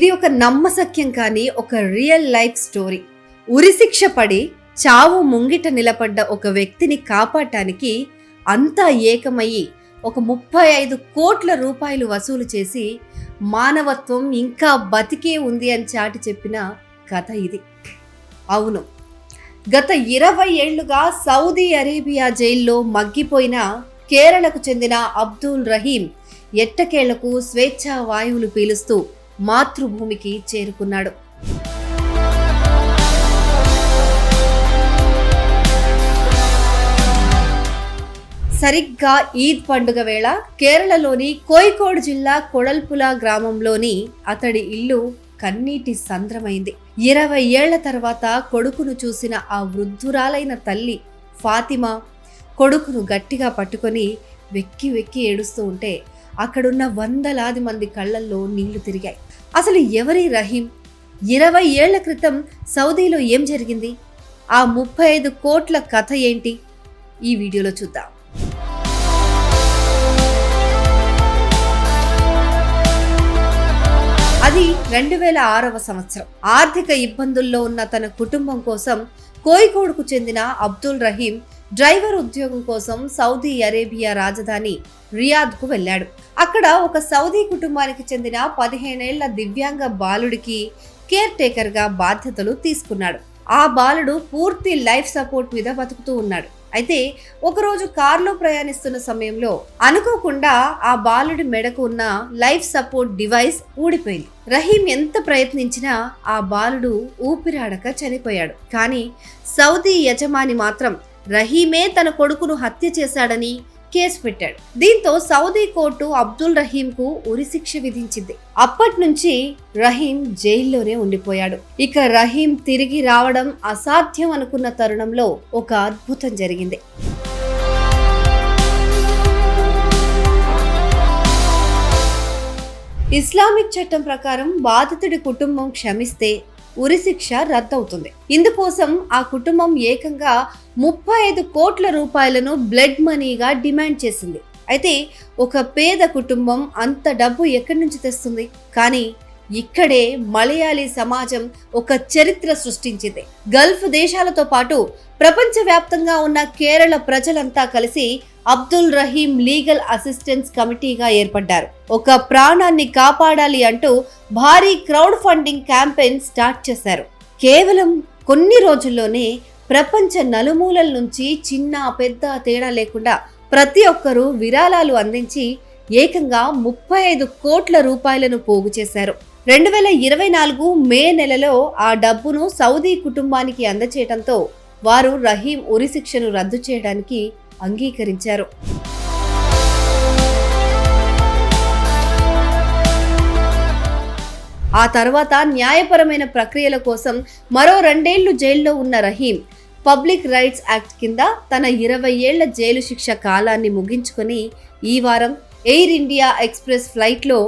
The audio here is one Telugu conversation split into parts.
ఇది ఒక నమ్మశక్యం కాని ఒక రియల్ లైఫ్ స్టోరీ. ఉరిశిక్ష పడి చావు ముంగిట నిలబడ్డ ఒక వ్యక్తిని కాపాడటానికి అంతా ఏకమయ్యి ఒక 35 కోట్ల రూపాయలు వసూలు చేసి మానవత్వం ఇంకా బతికే ఉంది అని చాటి చెప్పిన కథ ఇది. అవును, గత 20 ఏళ్లుగా సౌదీ అరేబియా జైల్లో మగ్గిపోయిన కేరళకు చెందిన అబ్దుల్ రహీం ఎట్టకేళ్లకు స్వేచ్ఛా వాయువులు పీలుస్తూ మాతృభూమికి చేరుకున్నాడు. సరిగ్గా ఈద్ పండుగ వేళ కేరళలోని కోయికోడ్ జిల్లా కొడల్పుల గ్రామంలోని అతడి ఇల్లు కన్నీటి సంద్రమైంది. 20 ఏళ్ల తర్వాత కొడుకును చూసిన ఆ వృద్ధురాలైన తల్లి ఫాతిమా కొడుకును గట్టిగా పట్టుకొని వెక్కి వెక్కి ఏడుస్తూ ఉంటే అక్కడున్న వందలాది మంది కళ్ళల్లో నీళ్లు తిరిగాయి. అసలు ఎవరి రహీం? 20 ఏళ్ల క్రితం సౌదీలో ఏం జరిగింది? ఆ 35 కోట్ల కథ ఏంటి? ఈ వీడియోలో చూద్దాం. అది 2006వ సంవత్సరం. ఆర్థిక ఇబ్బందుల్లో ఉన్న తన కుటుంబం కోసం కోయికోడ్కు చెందిన అబ్దుల్ రహీం డ్రైవర్ ఉద్యోగం కోసం సౌదీ అరేబియా రాజధాని రియాద్కు వెళ్ళాడు. అక్కడ ఒక సౌదీ కుటుంబానికి చెందిన 15 ఏళ్ల దివ్యాంగ బాలుడికి కేర్ టేకర్ గా బాధ్యతలు తీసుకున్నాడు. ఆ బాలుడు పూర్తి లైఫ్ సపోర్ట్ మీద బతుకుతూ ఉన్నాడు. అయితే ఒకరోజు కారులో ప్రయాణిస్తున్న సమయంలో అనుకోకుండా ఆ బాలుడి మెడకు ఉన్న లైఫ్ సపోర్ట్ డివైస్ ఊడిపోయింది. రహీం ఎంత ప్రయత్నించినా ఆ బాలుడు ఊపిరాడక చనిపోయాడు. కానీ సౌదీ యజమాని మాత్రం రహీమే తన కొడుకును హత్య చేశాడని కేసు పెట్టాడు. దీంతో సౌదీ కోర్టు అబ్దుల్ రహీంకు ఉరిశిక్ష విధించింది. అప్పటి నుంచి రహీం జైల్లోనే ఉండిపోయాడు. ఇక రహీం తిరిగి రావడం అసాధ్యం అనుకున్న తరుణంలో ఒక అద్భుతం జరిగింది. ఇస్లామిక్ చట్టం ప్రకారం బాధితుడి కుటుంబం క్షమిస్తే ఉరిశిక్ష రద్దవుతుంది. ఇందుకోసం ఆ కుటుంబం ఏకంగా 35 కోట్ల రూపాయలను బ్లడ్ మనీగా డిమాండ్ చేసింది. అయితే ఒక పేద కుటుంబం అంత డబ్బు ఎక్కడి నుంచి తెస్తుంది? కానీ ఇక్కడే మలయాళీ సమాజం ఒక చరిత్ర సృష్టించింది. గల్ఫ్ దేశాలతో పాటు ప్రపంచవ్యాప్తంగా ఉన్న కేరళ ప్రజలంతా కలిసి అబ్దుల్ రహీం లీగల్ అసిస్టెన్స్ కమిటీగా ఏర్పడ్డారు. ఒక ప్రాణాన్ని కాపాడాలి అంటూ భారీ క్రౌడ్ ఫండింగ్ క్యాంపెయిన్ స్టార్ట్ చేశారు. కేవలం కొన్ని రోజుల్లోనే ప్రపంచ నలుమూలల నుంచి చిన్న పెద్ద తేడా లేకుండా ప్రతి ఒక్కరూ విరాళాలు అందించి ఏకంగా 35 కోట్ల రూపాయలను పోగు చేశారు. 2024 మే నెలలో ఆ డబ్బును సౌదీ కుటుంబానికి అందచేయడంతో వారు రహీం ఉరిశిక్షను రద్దు చేయడానికి అంగీకరించారు. ఆ తర్వాత న్యాయపరమైన ప్రక్రియల కోసం మరో 2 ఏళ్లు జైల్లో ఉన్న రహీం పబ్లిక్ రైట్స్ యాక్ట్ కింద తన 20 ఏళ్ల జైలు శిక్ష కాలాన్ని ముగించుకొని ఈ వారం ఎయిర్ ఇండియా ఎక్స్ప్రెస్ ఫ్లైట్లో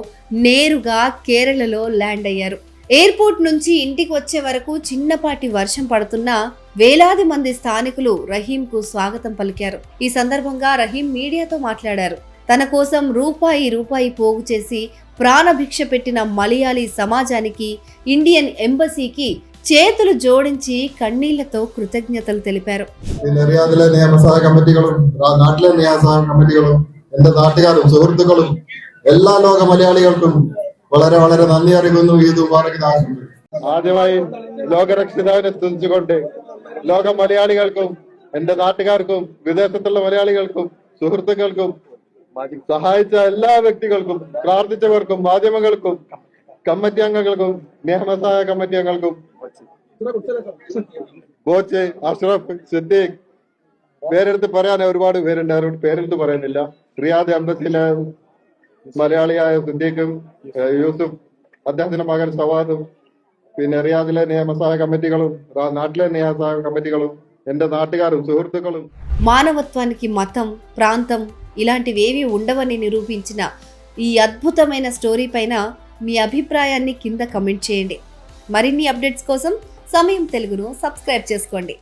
నేరుగా కేరళలో ల్యాండ్ అయ్యారు. ఎయిర్పోర్ట్ నుంచి ఇంటికి వచ్చే వరకు చిన్నపాటి వర్షం పడుతున్నా వేలాది మంది స్థానికులు రహీంకు స్వాగతం పలికారు. ఈ సందర్భంగా రహీం మీడియాతో మాట్లాడారు. తన కోసం రూపాయి పోగు చేసి ప్రాణభిక్ష పెట్టిన మలయాళీ సమాజానికి, ఇండియన్ ఎంబసీకి చేతులు జోడించి కన్నీళ్లతో కృతజ్ఞతలు తెలిపారు. റിയാദിലെ നിയമസഭാ കമ്മിറ്റികളും നാട്ടിലെ നിയമസഭാ കമ്മിറ്റികളും എന്റെ നാട്ടുകാരും സുഹൃത്തുക്കളും എല്ലാ ലോക മലയാളികൾക്കും വളരെ വളരെ നന്ദി അറിയിക്കുന്നു. ഈദ് മുബാറക്. ആദ്യമായി ലോകരക്ഷിതാവിനെ സ്തുതിച്ചുകൊണ്ട് ലോക മലയാളികൾക്കും എന്റെ നാട്ടുകാർക്കും വിദേശത്തുള്ള മലയാളികൾക്കും സുഹൃത്തുക്കൾക്കും സഹായിച്ച എല്ലാ വ്യക്തികൾക്കും പ്രാർത്ഥിച്ചവർക്കും മാധ്യമങ്ങൾക്കും കമ്മിറ്റി അംഗങ്ങൾക്കും നിയമസഭാ കമ്മിറ്റി അംഗങ്ങൾക്കും കോച്ച് അഷ്റഫ് സിദ്ദീഖ് പേരെടുത്ത് പറയാൻ ഒരുപാട് പേരുണ്ട്, അവരോട് പേരെടുത്ത് പറയുന്നില്ല. റിയാദ് എംബസിയിലെ മലയാളിയായ സിദ്ദീഖും യൂസുഫ്, അദ്ദേഹത്തിന്റെ മകൻ സവാദും, പിന്നെ റിയാദിലെ നിയമസഭാ കമ്മിറ്റികളും నాటిలే నియాసభ కమిటీలు, ఎന്റെ నాటుగారు సుహృతుక్കളും. మానవత్వానికి మతం, ప్రాంతం ఇలాంటివేవి ఉండవని నిరూపించిన ఈ అద్భుతమైన స్టోరీ పైన మీ అభిప్రాయాన్ని కింద కమెంట్ చేయండి. మరిన్ని అప్డేట్స్ కోసం సమయం తెలుగును సబ్స్క్రైబ్ చేసుకోండి.